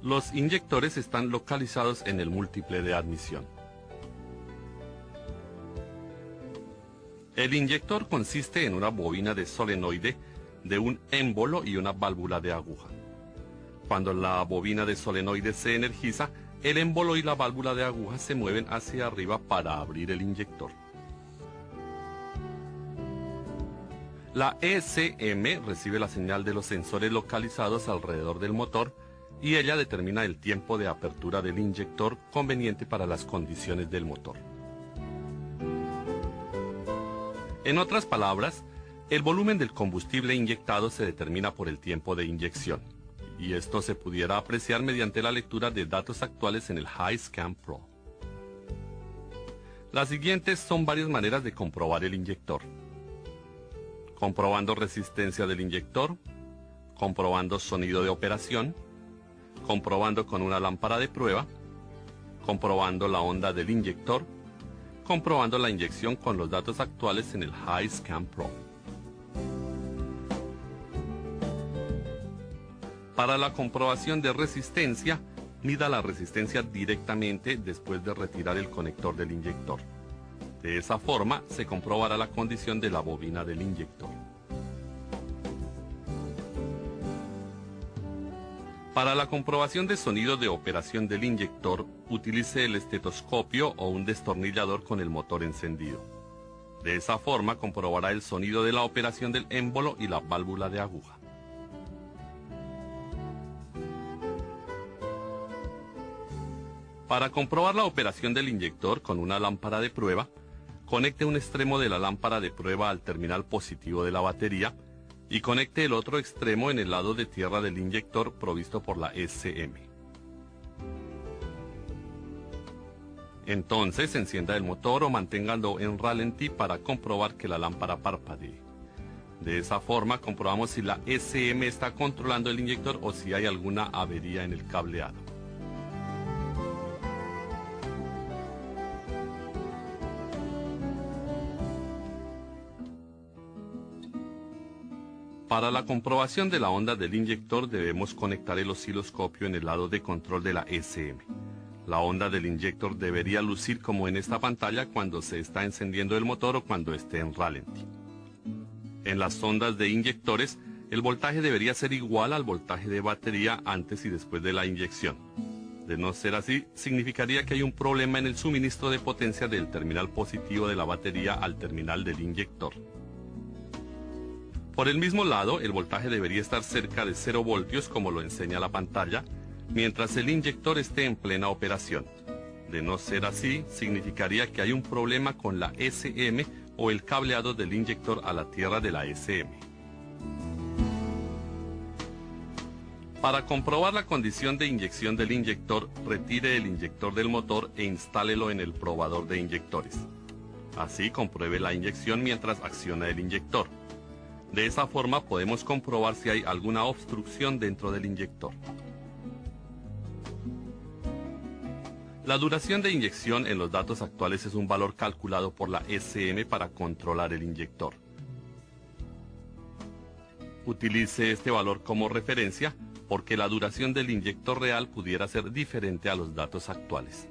Los inyectores están localizados en el múltiple de admisión. El inyector consiste en una bobina de solenoide de un émbolo y una válvula de aguja. Cuando la bobina de solenoide se energiza, el émbolo y la válvula de aguja se mueven hacia arriba para abrir el inyector. La ECM recibe la señal de los sensores localizados alrededor del motor y ella determina el tiempo de apertura del inyector conveniente para las condiciones del motor. En otras palabras, el volumen del combustible inyectado se determina por el tiempo de inyección, y esto se pudiera apreciar mediante la lectura de datos actuales en el HiScan Pro. Las siguientes son varias maneras de comprobar el inyector: comprobando resistencia del inyector, comprobando sonido de operación, comprobando con una lámpara de prueba, comprobando la onda del inyector, comprobando la inyección con los datos actuales en el HiScan Pro. Para la comprobación de resistencia, mida la resistencia directamente después de retirar el conector del inyector. De esa forma, se comprobará la condición de la bobina del inyector. Para la comprobación de sonido de operación del inyector, utilice el estetoscopio o un destornillador con el motor encendido. De esa forma, comprobará el sonido de la operación del émbolo y la válvula de aguja. Para comprobar la operación del inyector con una lámpara de prueba, conecte un extremo de la lámpara de prueba al terminal positivo de la batería y conecte el otro extremo en el lado de tierra del inyector provisto por la ECM. Entonces encienda el motor o manténgalo en ralentí para comprobar que la lámpara parpadee. De esa forma comprobamos si la ECM está controlando el inyector o si hay alguna avería en el cableado. Para la comprobación de la onda del inyector debemos conectar el osciloscopio en el lado de control de la ECM. La onda del inyector debería lucir como en esta pantalla cuando se está encendiendo el motor o cuando esté en ralentí. En las ondas de inyectores, el voltaje debería ser igual al voltaje de batería antes y después de la inyección. De no ser así, significaría que hay un problema en el suministro de potencia del terminal positivo de la batería al terminal del inyector. Por el mismo lado, el voltaje debería estar cerca de 0 voltios como lo enseña la pantalla, mientras el inyector esté en plena operación. De no ser así, significaría que hay un problema con la ECM o el cableado del inyector a la tierra de la ECM. Para comprobar la condición de inyección del inyector, retire el inyector del motor e instálelo en el probador de inyectores. Así compruebe la inyección mientras acciona el inyector. De esa forma podemos comprobar si hay alguna obstrucción dentro del inyector. La duración de inyección en los datos actuales es un valor calculado por la ECM para controlar el inyector. Utilice este valor como referencia porque la duración del inyector real pudiera ser diferente a los datos actuales.